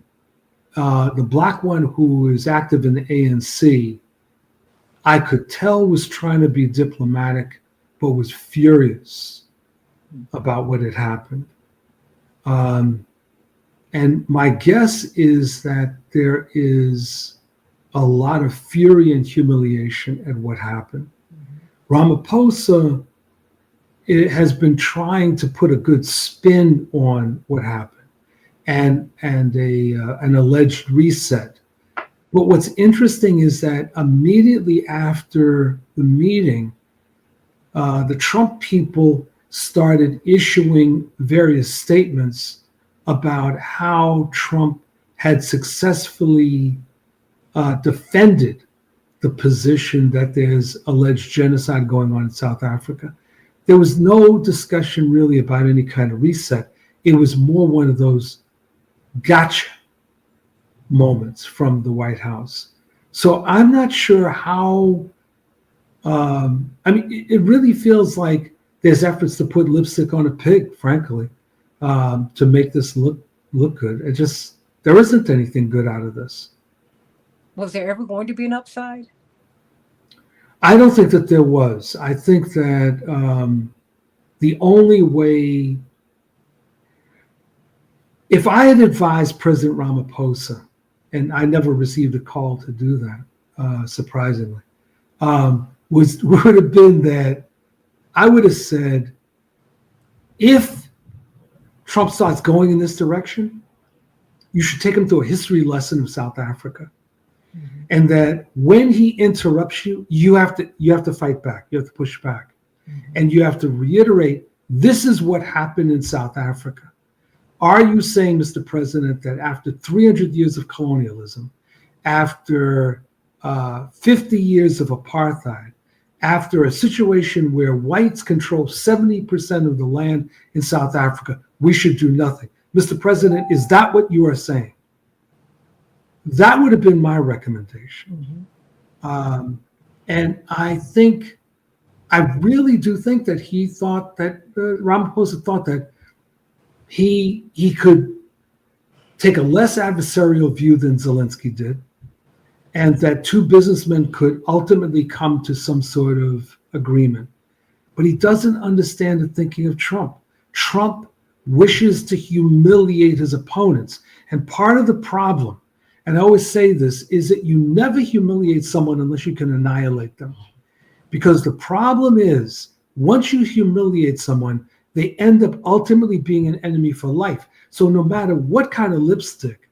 the black one, who is active in the ANC, I could tell was trying to be diplomatic, but was furious about what had happened. And my guess is that there is a lot of fury and humiliation at what happened. Ramaphosa has been trying to put a good spin on what happened and an alleged reset. But what's interesting is that immediately after the meeting, the Trump people started issuing various statements about how Trump had successfully defended the position that there's alleged genocide going on in South Africa. There was no discussion really about any kind of reset. It was more one of those gotcha moments from the White House. So I'm not sure how, I mean, it really feels like there's efforts to put lipstick on a pig, frankly, to make this look good. There isn't anything good out of this. Was there ever going to be an upside? I don't think that there was. I think that the only way, if I had advised President Ramaphosa, and I never received a call to do that, surprisingly, would have been that I would have said, if Trump starts going in this direction, you should take him through a history lesson of South Africa. Mm-hmm. And that when he interrupts you, you have to fight back. You have to push back. Mm-hmm. And you have to reiterate, this is what happened in South Africa. Are you saying, Mr. President, that after 300 years of colonialism, after 50 years of apartheid, after a situation where whites control 70% of the land in South Africa, we should do nothing. Mr. President, is that what you are saying? That would have been my recommendation. And I really do think that he thought that, Ramaphosa thought that he could take a less adversarial view than Zelensky did, and that two businessmen could ultimately come to some sort of agreement. But he doesn't understand the thinking of Trump. Trump wishes to humiliate his opponents. And part of the problem, and I always say this, is that you never humiliate someone unless you can annihilate them. Because the problem is, once you humiliate someone, they end up ultimately being an enemy for life. So no matter what kind of lipstick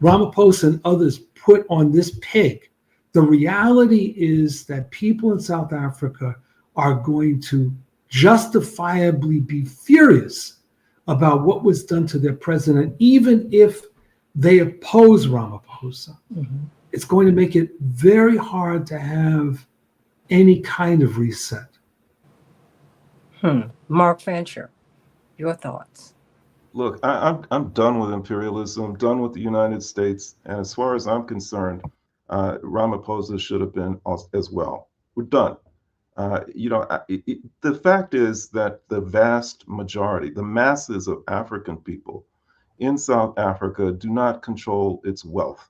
Ramaphosa and others put on this pig, the reality is that people in South Africa are going to justifiably be furious about what was done to their president, even if they oppose Ramaphosa. It's going to make it very hard to have any kind of reset. Mark Fancher, your thoughts? Look, I'm done with imperialism, done with the United States, and as far as I'm concerned, Ramaphosa should have been as well. We're done. The fact is that the vast majority, the masses of African people in South Africa do not control its wealth.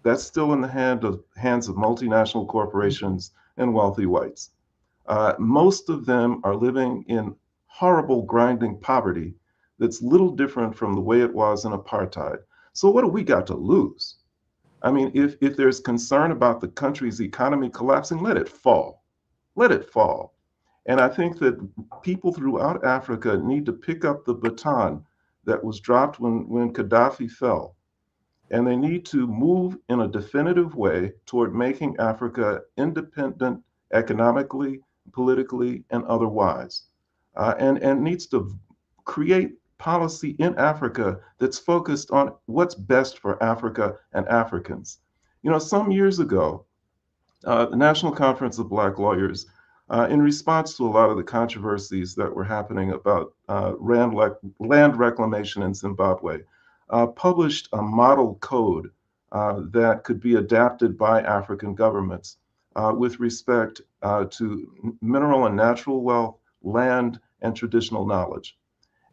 That's still in the hands of multinational corporations and wealthy whites. Most of them are living in horrible, grinding poverty that's little different from the way it was in apartheid. So what do we got to lose? I mean, if there's concern about the country's economy collapsing, let it fall. Let it fall. And I think that people throughout Africa need to pick up the baton that was dropped when Gaddafi fell. And they need to move in a definitive way toward making Africa independent economically, politically, and otherwise. And needs to create policy in Africa that's focused on what's best for Africa and Africans. Some years ago, the National Conference of Black Lawyers, in response to a lot of the controversies that were happening about land reclamation in Zimbabwe, published a model code that could be adapted by African governments with respect to mineral and natural wealth, land, and traditional knowledge.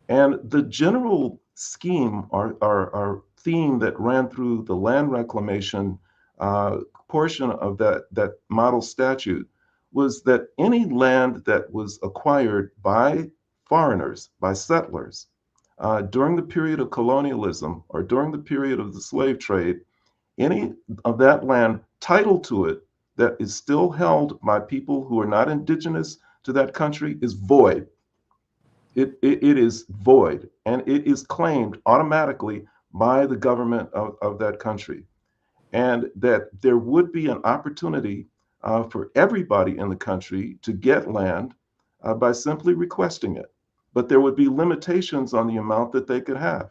And the general scheme or theme that ran through the land reclamation portion of that model statute was that any land that was acquired by foreigners, by settlers, during the period of colonialism or during the period of the slave trade, any of that land, title to it that is still held by people who are not indigenous to that country is void. It is void, and it is claimed automatically by the government of that country. And that there would be an opportunity for everybody in the country to get land by simply requesting it. But there would be limitations on the amount that they could have.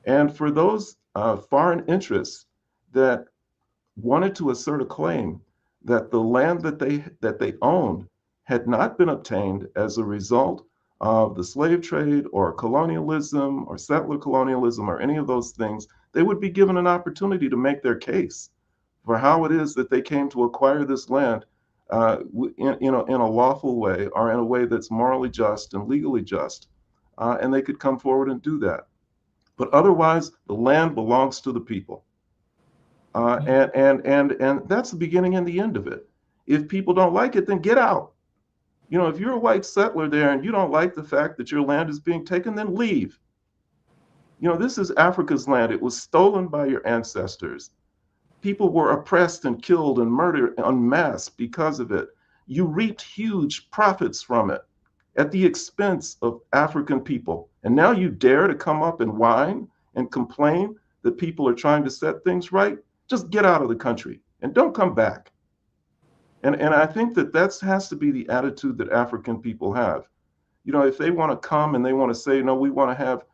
And for those foreign interests that wanted to assert a claim that the land that they owned had not been obtained as a result of the slave trade or colonialism or settler colonialism or any of those things, they would be given an opportunity to make their case for how it is that they came to acquire this land in a lawful way or in a way that's morally just and legally just. And they could come forward and do that. But otherwise, the land belongs to the people. And that's the beginning and the end of it. If people don't like it, then get out. If you're a white settler there and you don't like the fact that your land is being taken, then leave. This is Africa's land. It was stolen by your ancestors. People were oppressed and killed and murdered en masse because of it. You reaped huge profits from it at the expense of African people. And now you dare to come up and whine and complain that people are trying to set things right? Just get out of the country and don't come back. And I think that has to be the attitude that African people have. If they want to come and they want to say, no, we want to have,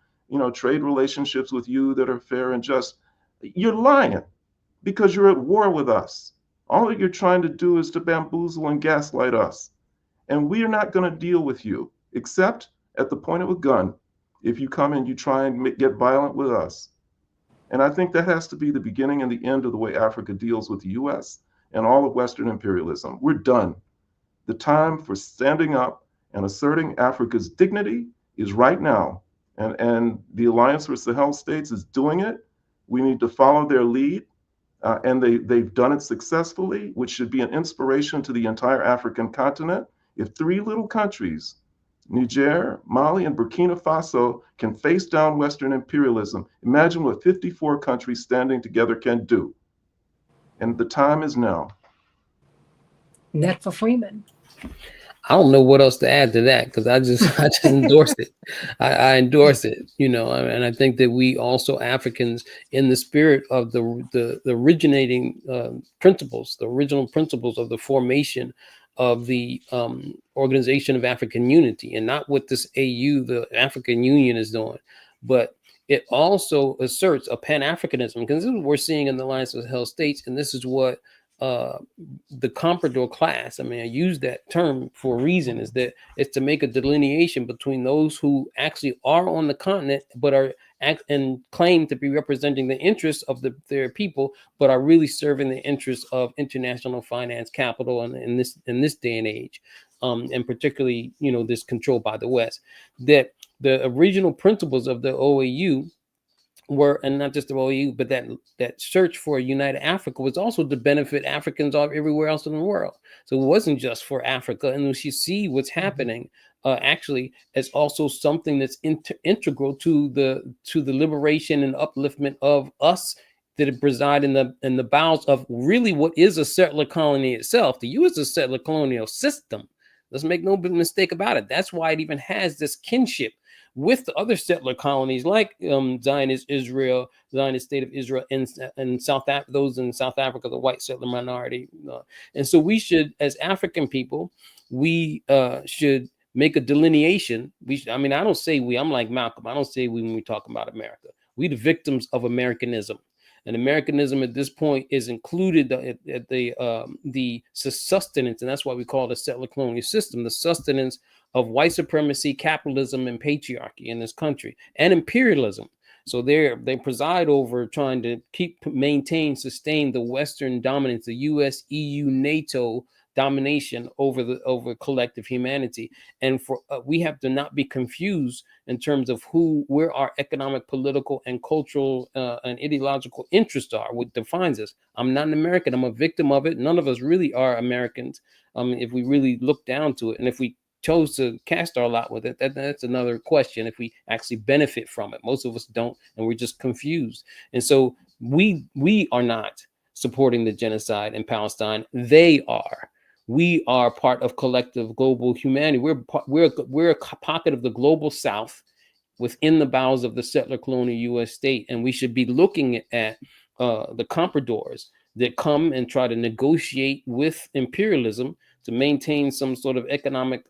trade relationships with you that are fair and just, you're lying because you're at war with us. All that you're trying to do is to bamboozle and gaslight us. And we are not going to deal with you, except at the point of a gun, if you come and you try and get violent with us. And I think that has to be the beginning and the end of the way Africa deals with the US and all of Western imperialism. We're done. The time for standing up and asserting Africa's dignity is right now. And the Alliance for Sahel States is doing it. We need to follow their lead. And they've done it successfully, which should be an inspiration to the entire African continent. If 3 little countries, Niger, Mali, and Burkina Faso, can face down Western imperialism, imagine what 54 countries standing together can do. And the time is now. Net for Freeman. I don't know what else to add to that, because I just endorse it. I endorse it, and I think that we also Africans, in the spirit of the originating principles, the original principles of the formation of the Organization of African Unity, and not what this AU, the African Union, is doing, but it also asserts a Pan-Africanism, because this is what we're seeing in the Alliance of Sahel States, and this is what the comprador class, I mean, I use that term for a reason, is that it's to make a delineation between those who actually are on the continent but are and claim to be representing the interests of their people, but are really serving the interests of international finance capital in this day and age, and particularly this control by the West. That the original principles of the OAU were, and not just the OAU, but that search for a united Africa was also to benefit Africans everywhere else in the world. So it wasn't just for Africa. And when you see what's happening, actually, as also something that's integral to the liberation and upliftment of us that reside in the bowels of really what is a settler colony itself. The U.S. is a settler colonial system. Let's make no mistake about it. That's why it even has this kinship with the other settler colonies like Zionist Israel, Zionist State of Israel, and those in South Africa, the white settler minority. And so we should, as African people, we should make a delineation. I don't say we. I'm like Malcolm. I don't say we when we talk about America. We the victims of Americanism. And Americanism at this point is included at the sustenance, and that's why we call it a settler colonial system, the sustenance of white supremacy, capitalism, and patriarchy in this country, and imperialism. So they preside over trying to maintain, sustain the Western dominance, the U.S., EU, NATO domination over collective humanity. And for we have to not be confused in terms of where our economic, political, and cultural and ideological interests are, what defines us. I'm not an American. I'm a victim of it. None of us really are Americans, if we really look down to it. And if we chose to cast our lot with it, that's another question, if we actually benefit from it. Most of us don't, and we're just confused. And so we are not supporting the genocide in Palestine. They are. We are part of collective global humanity. We're a pocket of the global South within the bowels of the settler colonial U.S. state, and we should be looking at the compradors that come and try to negotiate with imperialism to maintain some sort of economic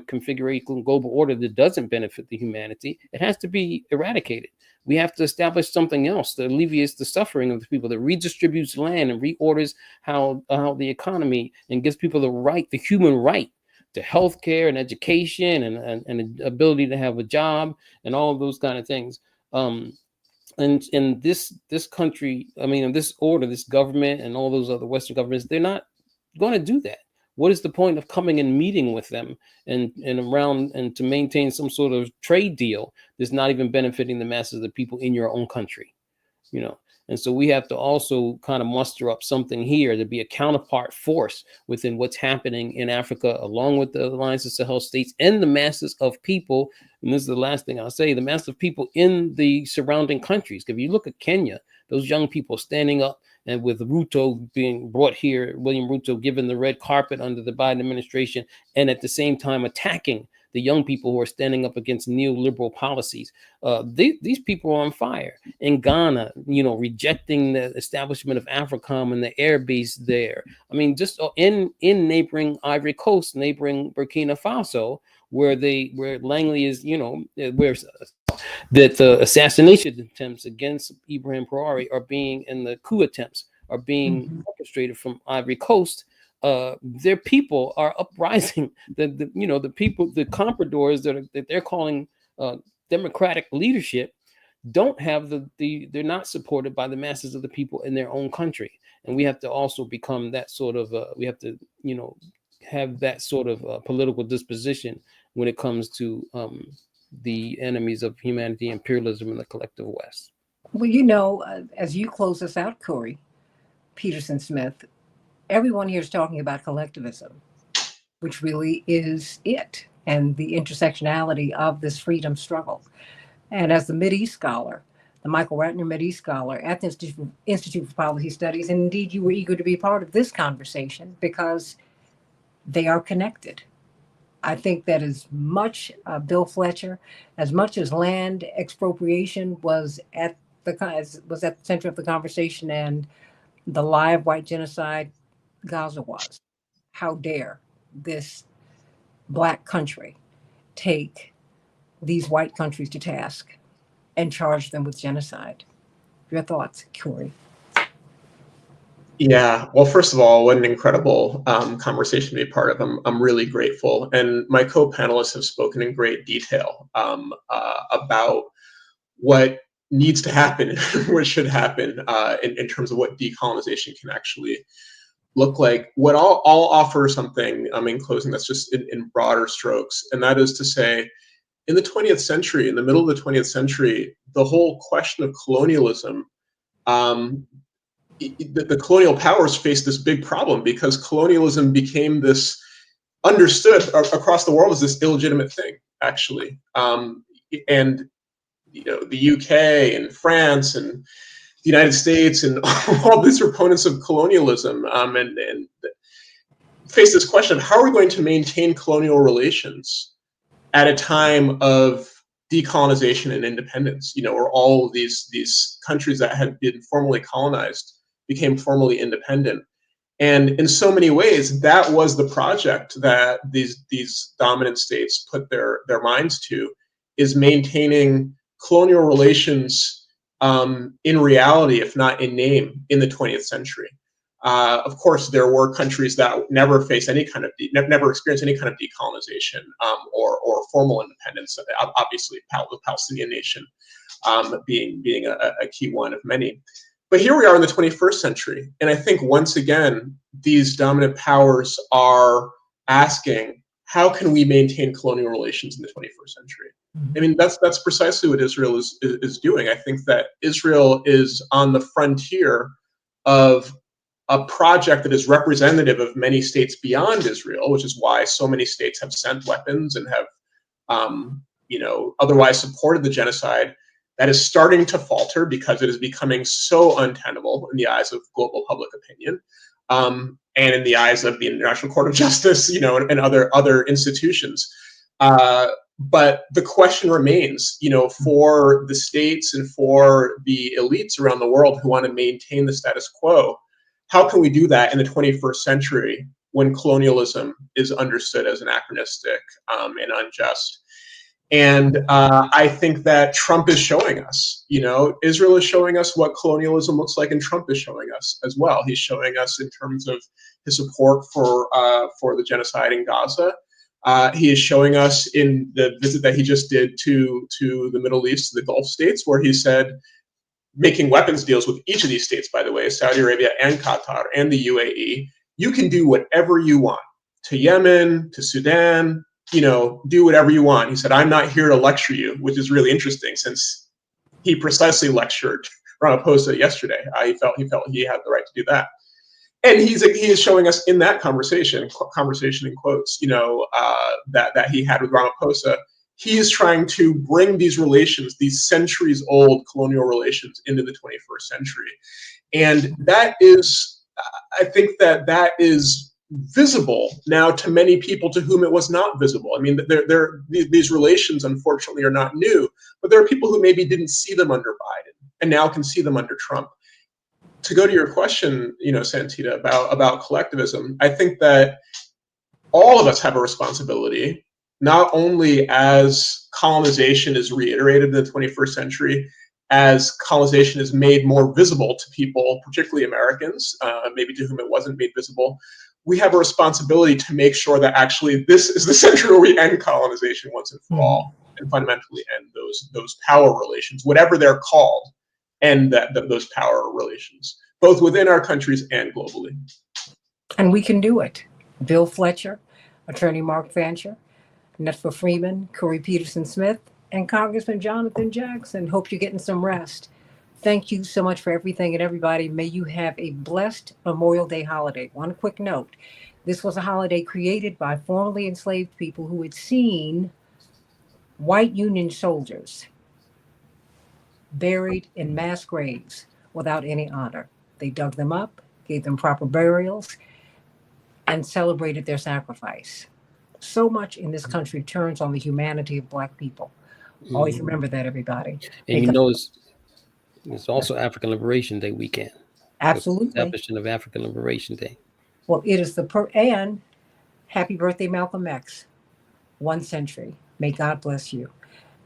configuration, global order that doesn't benefit the humanity. It has to be eradicated. We have to establish something else that alleviates the suffering of the people, that redistributes land and reorders how the economy, and gives people the human right to healthcare and education and an ability to have a job and all of those kind of things. And in this country, this order, this government, and all those other Western governments, they're not going to do that. What is the point of coming and meeting with them and around and to maintain some sort of trade deal that's not even benefiting the masses of the people in your own country, And so we have to also kind of muster up something here to be a counterpart force within what's happening in Africa, along with the Alliance of Sahel States and the masses of people. And this is the last thing I'll say, the masses of people in the surrounding countries. If you look at Kenya, those young people standing up, and with Ruto being brought here, William Ruto given the red carpet under the Biden administration, and at the same time attacking the young people who are standing up against neoliberal policies. These people are on fire. In Ghana, rejecting the establishment of AFRICOM and the air base there. Just in neighboring Ivory Coast, neighboring Burkina Faso, where Langley is, where that the assassination attempts against Ibrahim Traore are being, and the coup attempts are being Mhm. orchestrated from Ivory Coast, their people are uprising. The people, the compradors that they're calling democratic leadership, don't have they're not supported by the masses of the people in their own country. And we have to also become that sort of we have to have that sort of political disposition when it comes to the enemies of humanity, imperialism, and the collective West. Well, as you close us out, Corey Peterson Smith, everyone here is talking about collectivism, which really is it, and the intersectionality of this freedom struggle. And as the Mideast scholar, the Michael Ratner Mideast scholar at the Institute for Policy Studies, and indeed you were eager to be part of this conversation because they are connected. I think that as much Bill Fletcher, as much as land expropriation was at was at the center of the conversation, and the live white genocide Gaza was. How dare this black country take these white countries to task and charge them with genocide? Your thoughts, Corey? Yeah, well, first of all, what an incredible conversation to be part of. I'm really grateful. And my co-panelists have spoken in great detail about what needs to happen, what should happen in terms of what decolonization can actually look like. What I'll offer something in closing that's just in broader strokes, and that is to say, in the 20th century, in the middle of the 20th century, the whole question of colonialism, the colonial powers faced this big problem because colonialism became this understood across the world as this illegitimate thing, actually. And the UK and France and the United States and all these proponents of colonialism and face this question of how are we going to maintain colonial relations at a time of decolonization and independence, where all of these countries that had been formally colonized became formally independent. And in so many ways, that was the project that these dominant states put their minds to, is maintaining colonial relations in reality, if not in name, in the 20th century. Of course, there were countries that never faced any kind of, never experienced any kind of decolonization or formal independence. Obviously, the Palestinian nation being a key one of many. But here we are in the 21st century, and I think once again these dominant powers are asking, how can we maintain colonial relations in the 21st century? I mean, that's precisely what Israel is doing. I think that Israel is on the frontier of a project that is representative of many states beyond Israel, which is why so many states have sent weapons and have, otherwise supported the genocide. That is starting to falter because it is becoming so untenable in the eyes of global public opinion, and in the eyes of the International Court of Justice, and other institutions. But the question remains, for the states and for the elites around the world who want to maintain the status quo, how can we do that in the 21st century when colonialism is understood as anachronistic and unjust? And I think that Trump is showing us, Israel is showing us what colonialism looks like, and Trump is showing us as well. He's showing us in terms of his support for the genocide in Gaza. He is showing us in the visit that he just did to the Middle East, to the Gulf states, where he said, making weapons deals with each of these states, by the way, Saudi Arabia and Qatar and the UAE, you can do whatever you want to Yemen, to Sudan, do whatever you want. He said, I'm not here to lecture you, which is really interesting since he precisely lectured Ramaphosa yesterday. He felt he had the right to do that. And he is showing us in that conversation in quotes, that he had with Ramaphosa, he is trying to bring these relations, these centuries old colonial relations, into the 21st century. And that is, I think that is visible now to many people to whom it was not visible. I mean, these relations, unfortunately, are not new, but there are people who maybe didn't see them under Biden and now can see them under Trump. To go to your question, Santita, about collectivism, I think that all of us have a responsibility, not only as colonization is reiterated in the 21st century, as colonization is made more visible to people, particularly Americans, maybe to whom it wasn't made visible, we have a responsibility to make sure that actually this is the century where we end colonization once and for all, and fundamentally end those power relations, whatever they're called, and those power relations, both within our countries and globally. And we can do it. Bill Fletcher, Attorney Mark Fancher, Netfa Freeman, Corey Peterson Smith, and Congressman Jonathan Jackson. Hope you're getting some rest. Thank you so much for everything, and everybody, may you have a blessed Memorial Day holiday. One quick note. This was a holiday created by formerly enslaved people who had seen white Union soldiers buried in mass graves without any honor. They dug them up, gave them proper burials, and celebrated their sacrifice. So much in this country turns on the humanity of Black people. Always remember that, everybody. And you know, it's also African Liberation Day weekend. Absolutely. Establishment of African Liberation Day. Well, it is and happy birthday, Malcolm X. 1 century. May God bless you.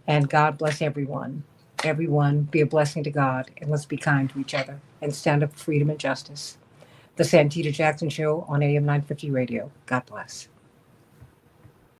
And God bless everyone. Everyone, be a blessing to God, and let's be kind to each other and stand up for freedom and justice. The Santita Jackson Show on AM 950 Radio. God bless.